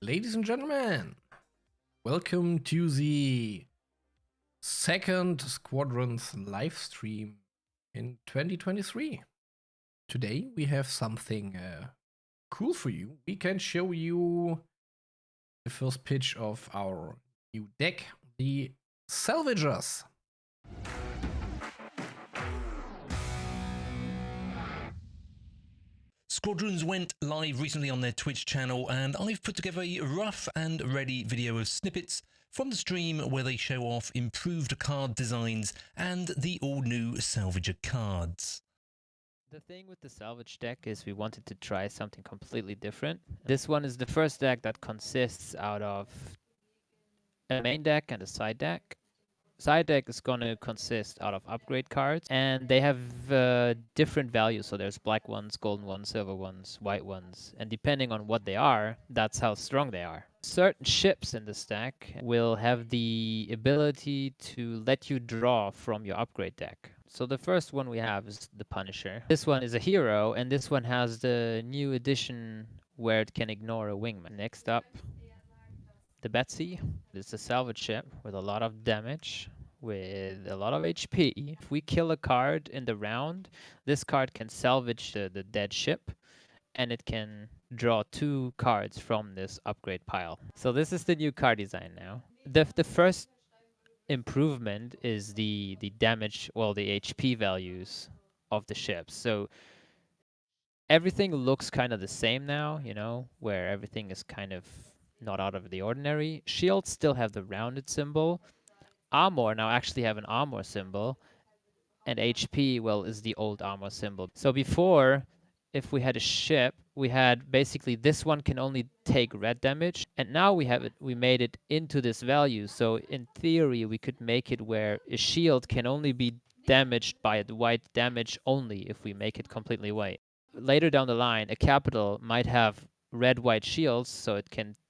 Ladies and gentlemen, welcome to the second Squadrons live stream in 2023. Today we have something cool for you. We can show you the first pitch of our new deck, the Salvagers. Squadrons went live recently on their Twitch channel, and I've put together a rough and ready video of snippets from the stream where they show off improved card designs and the all-new Salvager cards. The thing with the salvage deck is we wanted to try something completely different. This one is the first deck that consists out of a main deck and a side deck. Side deck is going to consist out of upgrade cards, and they have different values. So there's black ones, golden ones, silver ones, white ones, and depending on what they are, that's how strong they are. Certain ships in this deck will have the ability to let you draw from your upgrade deck. So the first one we have is the Punisher. This one is a hero, and this one has the new addition where it can ignore a wingman. Next up, the Betsy. It's a salvage ship with a lot of damage, with a lot of HP. If we kill a card in the round, this card can salvage the dead ship, and it can draw 2 cards from this upgrade pile. So this is the new card design now. The first improvement is the damage, well, the HP values of the ships. So everything looks kind of the same now, you know, where everything is kind of not out of the ordinary. Shields still have the rounded symbol. Armor now actually have an armor symbol. And HP, well, is the old armor symbol. So before, if we had a ship, we had basically this one can only take red damage. And now we made it into this value. So in theory, we could make it where a shield can only be damaged by the white damage only if we make it completely white. Later down the line, a capital might have red-white shields, so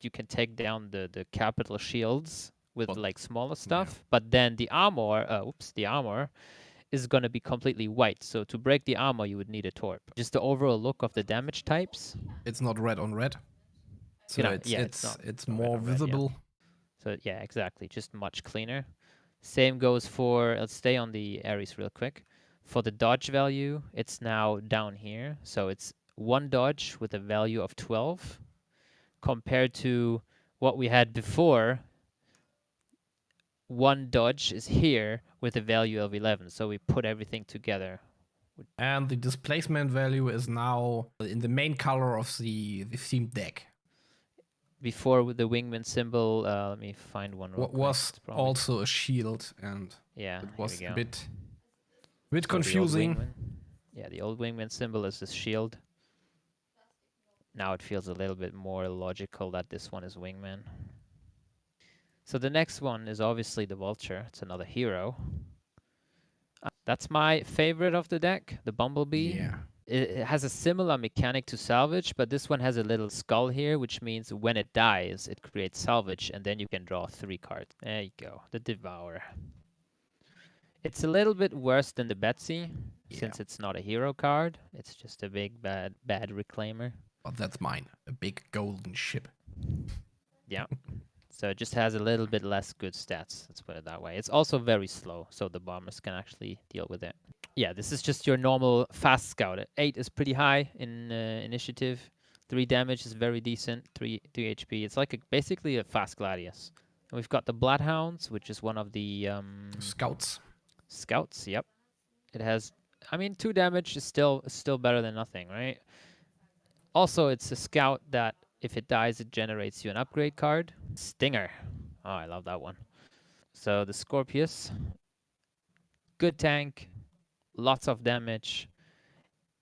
you can take down the capital shields with like smaller stuff. Yeah. But then the armor, the armor is going to be completely white. So to break the armor, you would need a torp. Just the overall look of the damage types. It's not red on red, so it's more visible. So yeah, exactly, just much cleaner. Same goes for, let's stay on the Ares real quick. For the dodge value, it's now down here. So it's 1 dodge with a value of 12 compared to what we had before. 1 dodge is here with a value of 11. So we put everything together. And the displacement value is now in the main color of the themed deck. Before with the wingman symbol, let me find one. What was also a shield, and yeah, it was a bit confusing. The old wingman symbol is this shield. Now it feels a little bit more logical that this one is wingman. So the next one is obviously the vulture. It's another hero. That's my favorite of the deck, the bumblebee. Yeah. It has a similar mechanic to salvage, but this one has a little skull here, which means when it dies, it creates salvage, and then you can draw 3 cards. There you go, the Devourer. It's a little bit worse than the Betsy, since it's not a hero card. It's just a big, bad reclaimer. But that's mine, a big golden ship. Yeah. So it just has a little bit less good stats, let's put it that way. It's also very slow, so the bombers can actually deal with it. Yeah, this is just your normal fast scout. 8 is pretty high in initiative. 3 damage is very decent. 3 HP. It's like basically a fast gladius. And we've got the Bloodhounds, which is one of the scouts. Scouts, yep. It has, I mean, 2 damage is still better than nothing, right? Also, it's a scout that if it dies, it generates you an upgrade card. Stinger. Oh, I love that one. So the Scorpius. Good tank. Lots of damage.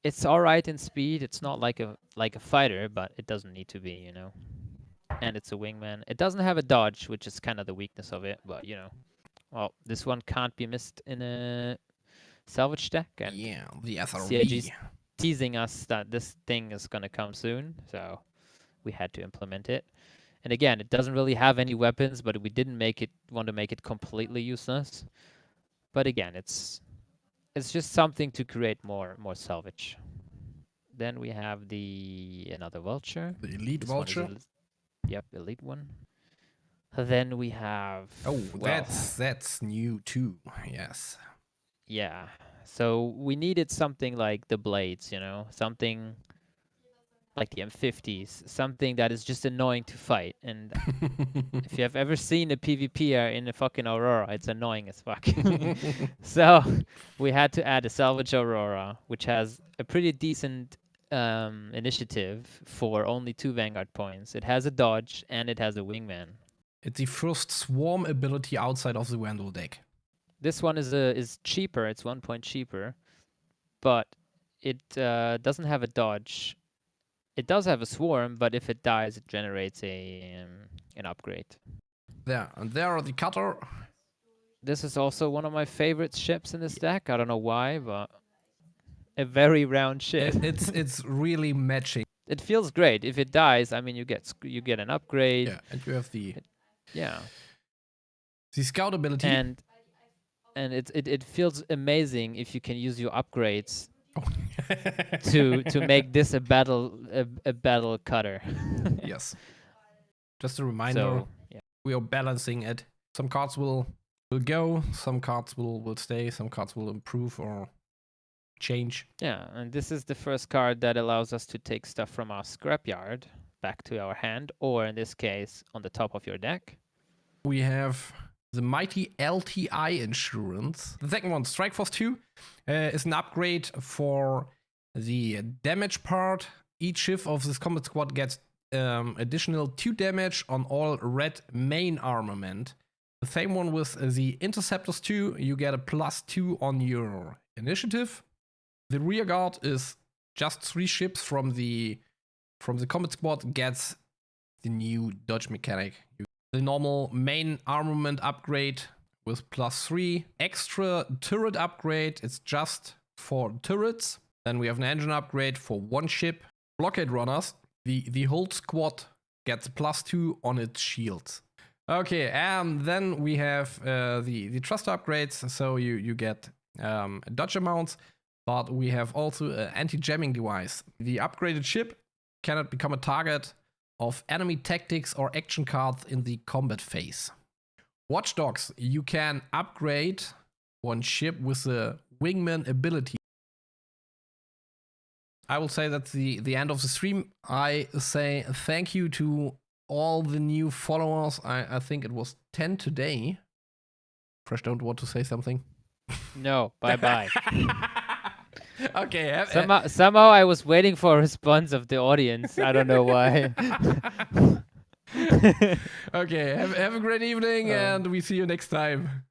It's all right in speed. It's not like a fighter, but it doesn't need to be, you know. And it's a wingman. It doesn't have a dodge, which is kind of the weakness of it, but you know. Well, this one can't be missed in a salvage deck. And yeah, the SRV. CIG's teasing us that this thing is going to come soon, so we had to implement it. And again, it doesn't really have any weapons, but we didn't want to make it completely useless. But again, it's just something to create more salvage. Then we have another vulture. The elite vulture. Yep, elite one. Then we have. Oh, well, that's new too. Yes. yeah. So we needed something like the blades, you know, something like the M50s, something that is just annoying to fight. And if you have ever seen a PvPer in a fucking Aurora, it's annoying as fuck. So we had to add a salvage Aurora, which has a pretty decent initiative for only 2 Vanguard points. It has a dodge and it has a wingman. It's the first swarm ability outside of the Vandal deck. This one is cheaper. It's 1 point cheaper, but it doesn't have a dodge. It does have a swarm, but if it dies, it generates an upgrade. There, and there are the cutter. This is also one of my favorite ships in this deck. I don't know why, but a very round ship. It's really matching. It feels great. If it dies, I mean, you get an upgrade. Yeah, and you have the scout ability. And it feels amazing if you can use your upgrades to make this a battle cutter. Yes. Just a reminder, So, yeah. we are balancing it. Some cards will go, some cards will stay, some cards will improve or change. Yeah, and this is the first card that allows us to take stuff from our scrapyard back to our hand, or in this case, on the top of your deck. We have the mighty LTI insurance. The second one, Strike Force 2, is an upgrade for the damage part. Each ship of this combat squad gets additional 2 damage on all red main armament. The same one with the Interceptors 2, you get a +2 on your initiative. The rear guard is just 3 ships from the combat squad gets the new dodge mechanic. The normal main armament upgrade with +3. Extra turret upgrade, it's just for turrets. Then we have an engine upgrade for 1 ship. Blockade runners, the whole squad gets +2 on its shields. Okay, and then we have the thruster upgrades, so you get dodge amounts, but we have also an anti-jamming device. The upgraded ship cannot become a target of enemy tactics or action cards in the combat phase. Watchdogs, you can upgrade 1 ship with a wingman ability. I will say that's the end of the stream. I say thank you to all the new followers. I think it was 10 today. Fresh, don't want to say something? No, bye-bye. Okay. Somehow I was waiting for a response of the audience. I don't know why. Okay, have a great evening, and we see you next time.